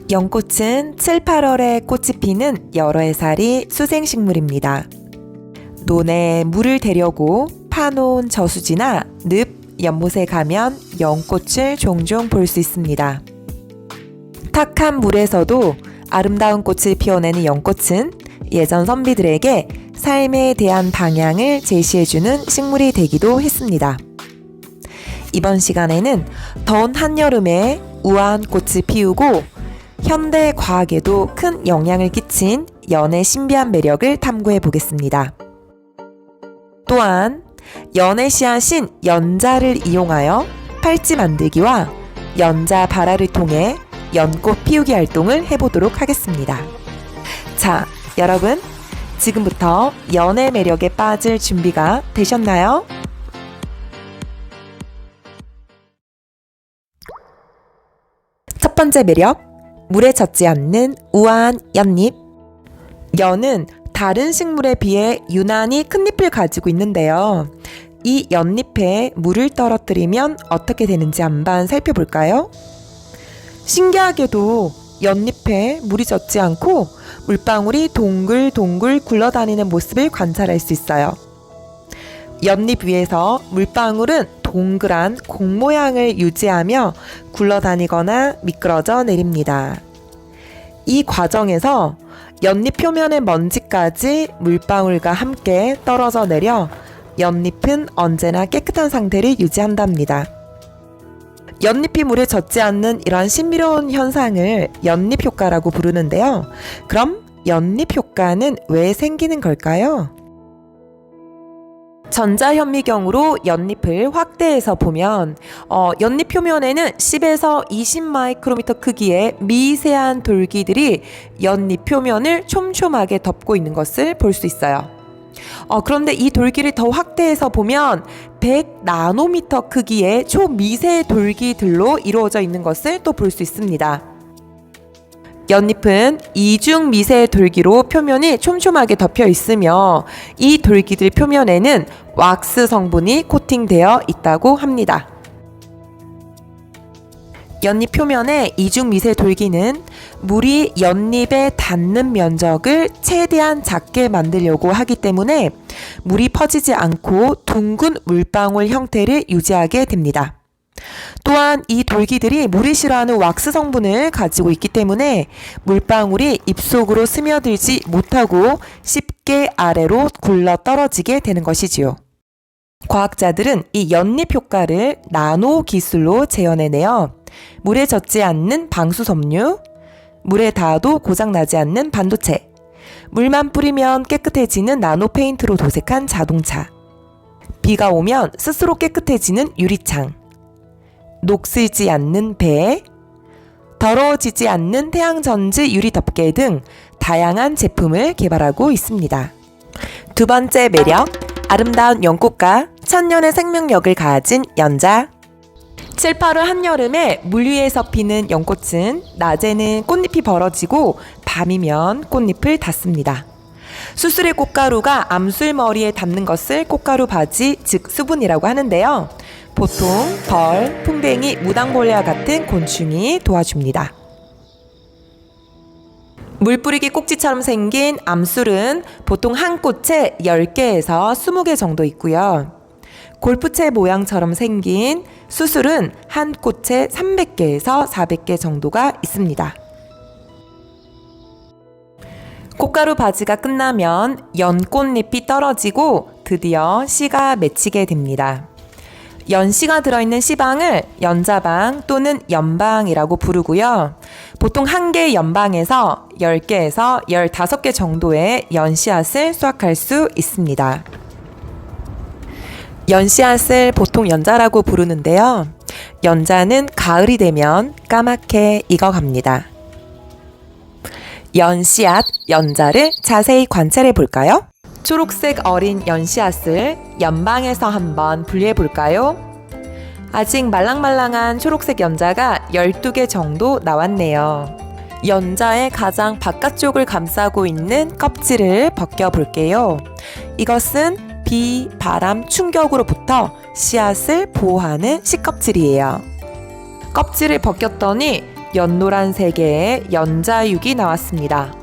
연꽃은 7, 8월에 꽃이 피는 여러 해살이 수생식물입니다. 논에 물을 대려고 파놓은 저수지나 늪, 연못에 가면 연꽃을 종종 볼 수 있습니다. 탁한 물에서도 아름다운 꽃을 피워내는 연꽃은 예전 선비들에게 삶에 대한 방향을 제시해주는 식물이 되기도 했습니다. 이번 시간에는 더운 한여름에 우아한 꽃을 피우고 현대 과학에도 큰 영향을 끼친 연의 신비한 매력을 탐구해 보겠습니다. 또한 연의 씨앗인 연자를 이용하여 팔찌 만들기와 연자 발화를 통해 연꽃 피우기 활동을 해보도록 하겠습니다. 자, 여러분, 지금부터 연의 매력에 빠질 준비가 되셨나요? 첫 번째 매력, 물에 젖지 않는 우아한 연잎. 연은 다른 식물에 비해 유난히 큰 잎을 가지고 있는데요. 이 연잎에 물을 떨어뜨리면 어떻게 되는지 한번 살펴볼까요? 신기하게도 연잎에 물이 젖지 않고 물방울이 동글동글 굴러다니는 모습을 관찰할 수 있어요. 연잎 위에서 물방울은 동그란 공 모양을 유지하며 굴러다니거나 미끄러져 내립니다. 이 과정에서 연잎 표면의 먼지까지 물방울과 함께 떨어져 내려 연잎은 언제나 깨끗한 상태를 유지한답니다. 연잎이 물에 젖지 않는 이러한 신비로운 현상을 연잎 효과라고 부르는데요. 그럼 연잎 효과는 왜 생기는 걸까요? 전자현미경으로 연잎을 확대해서 보면 연잎 표면에는 10에서 20 마이크로미터 크기의 미세한 돌기들이 연잎 표면을 촘촘하게 덮고 있는 것을 볼 수 있어요. 그런데 이 돌기를 더 확대해서 보면 100 나노미터 크기의 초미세 돌기들로 이루어져 있는 것을 또 볼 수 있습니다. 연잎은 이중 미세 돌기로 표면이 촘촘하게 덮여 있으며 이 돌기들 표면에는 왁스 성분이 코팅되어 있다고 합니다. 연잎 표면의 이중 미세 돌기는 물이 연잎에 닿는 면적을 최대한 작게 만들려고 하기 때문에 물이 퍼지지 않고 둥근 물방울 형태를 유지하게 됩니다. 또한 이 돌기들이 물이 싫어하는 왁스 성분을 가지고 있기 때문에 물방울이 입속으로 스며들지 못하고 쉽게 아래로 굴러 떨어지게 되는 것이지요. 과학자들은 이 연잎 효과를 나노 기술로 재현해내어 물에 젖지 않는 방수섬유, 물에 닿아도 고장나지 않는 반도체, 물만 뿌리면 깨끗해지는 나노 페인트로 도색한 자동차, 비가 오면 스스로 깨끗해지는 유리창, 녹슬지 않는 배, 더러워지지 않는 태양전지 유리 덮개 등 다양한 제품을 개발하고 있습니다. 두 번째 매력, 아름다운 연꽃과 천년의 생명력을 가진 연자. 7, 8월 한여름에 물 위에서 피는 연꽃은 낮에는 꽃잎이 벌어지고 밤이면 꽃잎을 닫습니다. 수술의 꽃가루가 암술머리에 닿는 것을 꽃가루 바지, 즉 수분이라고 하는데요. 보통 벌, 풍뎅이, 무당벌레와 같은 곤충이 도와줍니다. 물뿌리기 꼭지처럼 생긴 암술은 보통 한 꽃에 10개에서 20개 정도 있고요. 골프채 모양처럼 생긴 수술은 한 꽃에 300개에서 400개 정도가 있습니다. 꽃가루 바지가 끝나면 연꽃잎이 떨어지고 드디어 씨가 맺히게 됩니다. 연씨가 들어있는 씨방을 연자방 또는 연방이라고 부르고요. 보통 한 개의 연방에서 10개에서 15개 정도의 연씨앗을 수확할 수 있습니다. 연씨앗을 보통 연자라고 부르는데요. 연자는 가을이 되면 까맣게 익어갑니다. 연씨앗, 연자를 자세히 관찰해 볼까요? 초록색 어린 연씨앗을 연방에서 한번 분리해 볼까요? 아직 말랑말랑한 초록색 연자가 12개 정도 나왔네요. 연자의 가장 바깥쪽을 감싸고 있는 껍질을 벗겨볼게요. 이것은 비, 바람, 충격으로부터 씨앗을 보호하는 씨껍질이에요. 껍질을 벗겼더니 연노란색의 연자육이 나왔습니다.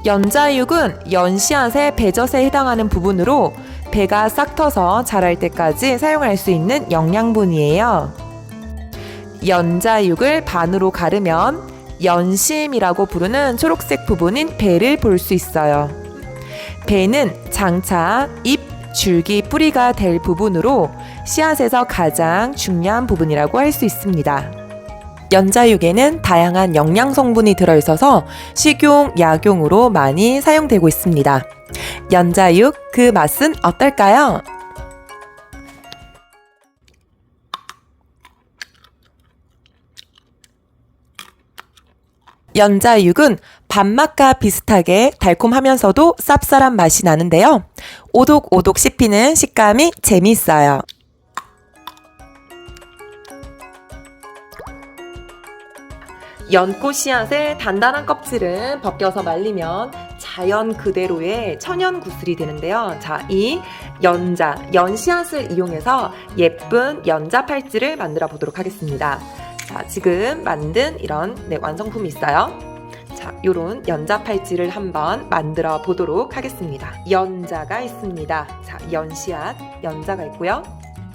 연자육은 연씨앗의 배젖에 해당하는 부분으로 배가 싹 터서 자랄 때까지 사용할 수 있는 영양분이에요. 연자육을 반으로 가르면 연심이라고 부르는 초록색 부분인 배를 볼 수 있어요. 배는 장차 잎, 줄기, 뿌리가 될 부분으로 씨앗에서 가장 중요한 부분이라고 할 수 있습니다. 연자육에는 다양한 영양 성분이 들어있어서 식용, 약용으로 많이 사용되고 있습니다. 연자육, 그 맛은 어떨까요? 연자육은 밥맛과 비슷하게 달콤하면서도 쌉쌀한 맛이 나는데요. 오독오독 씹히는 식감이 재미있어요. 연꽃 씨앗의 단단한 껍질은 벗겨서 말리면 자연 그대로의 천연 구슬이 되는데요. 자, 이 연 씨앗을 이용해서 예쁜 연자 팔찌를 만들어 보도록 하겠습니다. 자, 지금 만든 이런 완성품이 있어요. 자, 요런 연자 팔찌를 한번 만들어 보도록 하겠습니다. 연자가 있습니다. 자, 연씨앗, 연자가 있고요.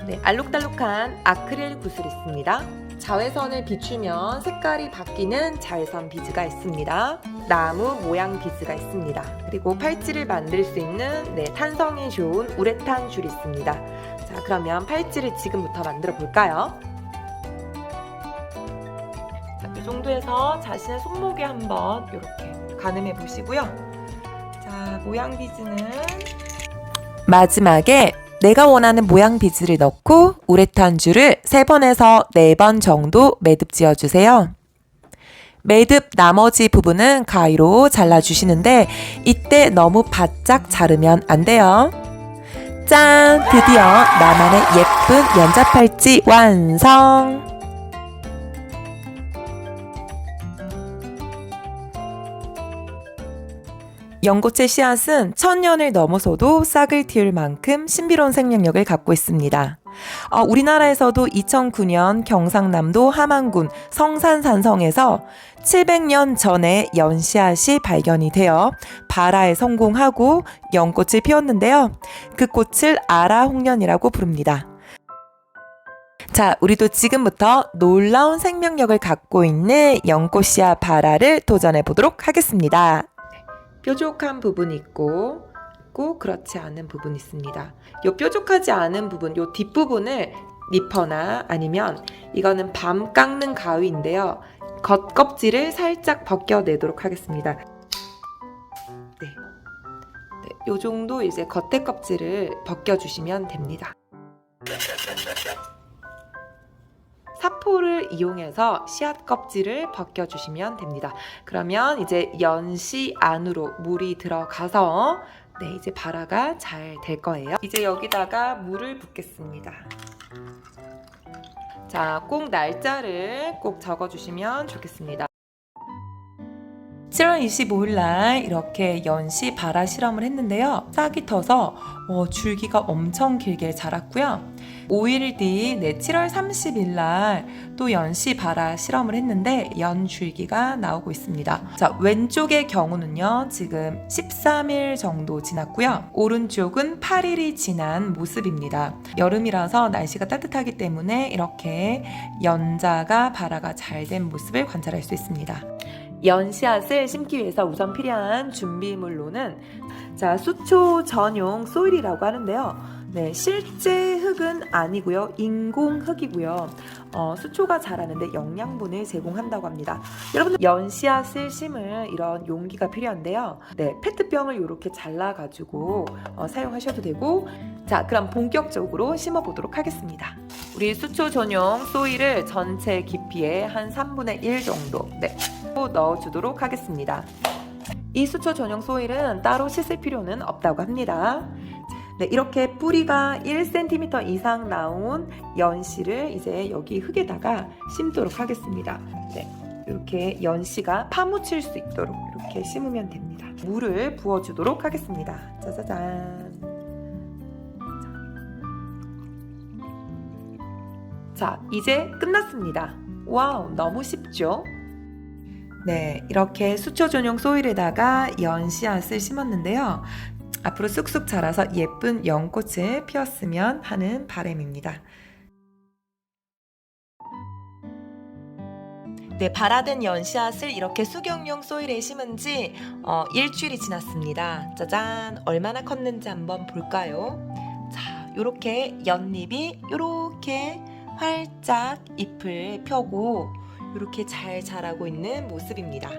네, 알록달록한 아크릴 구슬이 있습니다. 자외선을 비추면 색깔이 바뀌는 자외선 비즈가 있습니다. 나무 모양 비즈가 있습니다. 그리고 팔찌를 만들 수 있는 탄성이 좋은 우레탄 줄이 있습니다. 자, 그러면 팔찌를 지금부터 만들어 볼까요? 자, 이 정도에서 자신의 손목에 한번 이렇게 가늠해 보시고요. 자, 모양 비즈는 마지막에 내가 원하는 모양 비즈를 넣고 우레탄 줄을 3번에서 4번 정도 매듭 지어주세요. 매듭 나머지 부분은 가위로 잘라주시는데 이때 너무 바짝 자르면 안 돼요. 짠! 드디어 나만의 예쁜 연자 팔찌 완성! 연꽃의 씨앗은 1000년을 넘어서도 싹을 틔울 만큼 신비로운 생명력을 갖고 있습니다. 우리나라에서도 2009년 경상남도 함안군 성산산성에서 700년 전에 연씨앗이 발견이 되어 발화에 성공하고 연꽃을 피웠는데요. 그 꽃을 아라홍련이라고 부릅니다. 자, 우리도 지금부터 놀라운 생명력을 갖고 있는 연꽃씨앗 발화를 도전해 보도록 하겠습니다. 뾰족한 부분이 있고 꼭 그렇지 않은 부분이 있습니다. 요 뾰족하지 않은 부분, 요 뒷부분을 니퍼나 아니면 이거는 밤 깎는 가위인데요. 겉껍질을 살짝 벗겨내도록 하겠습니다. 요 정도 이제 겉에 껍질을 벗겨주시면 됩니다. 사포를 이용해서 씨앗 껍질을 벗겨주시면 됩니다. 그러면 이제 연씨 안으로 물이 들어가서 이제 발화가 잘 될 거예요. 이제 여기다가 물을 붓겠습니다. 자, 꼭 날짜를 꼭 적어주시면 좋겠습니다. 7월 25일 날 이렇게 연씨 발화 실험을 했는데요. 싹이 터서 줄기가 엄청 길게 자랐고요. 5일 뒤 7월 30일 날 또 연씨 발화 실험을 했는데 연 줄기가 나오고 있습니다. 자, 왼쪽의 경우는요. 지금 13일 정도 지났고요. 오른쪽은 8일이 지난 모습입니다. 여름이라서 날씨가 따뜻하기 때문에 이렇게 연자가 발화가 잘 된 모습을 관찰할 수 있습니다. 연씨앗을 심기 위해서 우선 필요한 준비물로는 수초 전용 소일이라고 하는데요. 실제 흙은 아니고요. 인공 흙이고요. 수초가 자라는데 영양분을 제공한다고 합니다. 여러분, 연씨앗을 심을 이런 용기가 필요한데요. 페트병을 이렇게 잘라가지고 사용하셔도 되고, 자, 그럼 본격적으로 심어보도록 하겠습니다. 우리 수초 전용 소일을 전체 깊이의 한 3분의 1 정도 넣어주도록 하겠습니다. 이 수초 전용 소일은 따로 씻을 필요는 없다고 합니다. 이렇게 뿌리가 1cm 이상 나온 연씨를 이제 여기 흙에다가 심도록 하겠습니다. 이렇게 연씨가 파묻힐 수 있도록 이렇게 심으면 됩니다. 물을 부어주도록 하겠습니다. 짜자잔. 자, 이제 끝났습니다. 와우, 너무 쉽죠? 네, 이렇게 수초 전용 소일에다가 연씨앗을 심었는데요. 앞으로 쑥쑥 자라서 예쁜 연꽃을 피웠으면 하는 바람입니다. 네, 발아든 연씨앗을 이렇게 수경용 소일에 심은 지 일주일이 지났습니다. 짜잔, 얼마나 컸는지 한번 볼까요? 자, 요렇게 연잎이 요렇게 활짝 잎을 펴고 이렇게 잘 자라고 있는 모습입니다.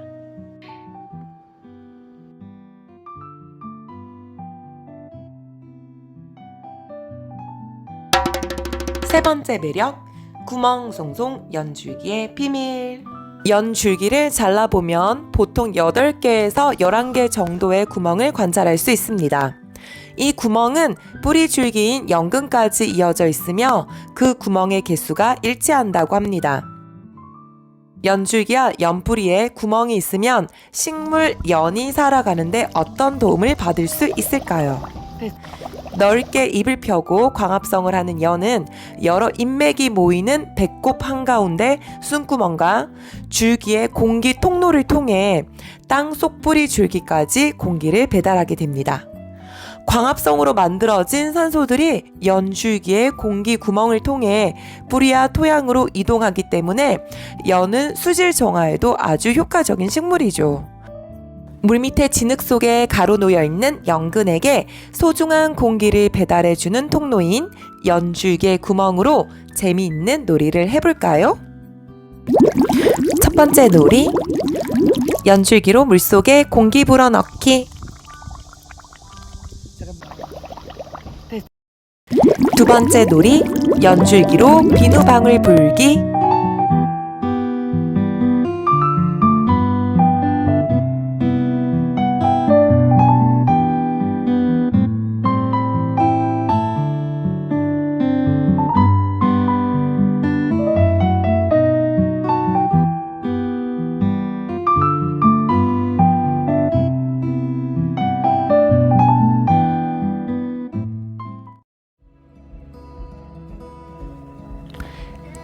세 번째 매력, 구멍송송 연줄기의 비밀. 연줄기를 잘라보면 보통 8개에서 11개 정도의 구멍을 관찰할 수 있습니다. 이 구멍은 뿌리 줄기인 연근까지 이어져 있으며 그 구멍의 개수가 일치한다고 합니다. 연줄기와 연뿌리에 구멍이 있으면 식물 연이 살아가는데 어떤 도움을 받을 수 있을까요? 넓게 잎을 펴고 광합성을 하는 연은 여러 잎맥이 모이는 배꼽 한가운데 숨구멍과 줄기의 공기 통로를 통해 땅속 뿌리 줄기까지 공기를 배달하게 됩니다. 광합성으로 만들어진 산소들이 연줄기의 공기 구멍을 통해 뿌리와 토양으로 이동하기 때문에 연은 수질 정화에도 아주 효과적인 식물이죠. 물밑의 진흙 속에 가로 놓여 있는 연근에게 소중한 공기를 배달해주는 통로인 연줄기의 구멍으로 재미있는 놀이를 해볼까요? 첫 번째 놀이, 연줄기로 물속에 공기 불어넣기. 두 번째 놀이, 연줄기로 비누방울 불기.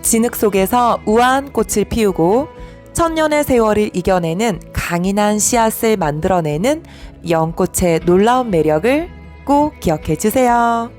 진흙 속에서 우아한 꽃을 피우고 천년의 세월을 이겨내는 강인한 씨앗을 만들어내는 연꽃의 놀라운 매력을 꼭 기억해 주세요.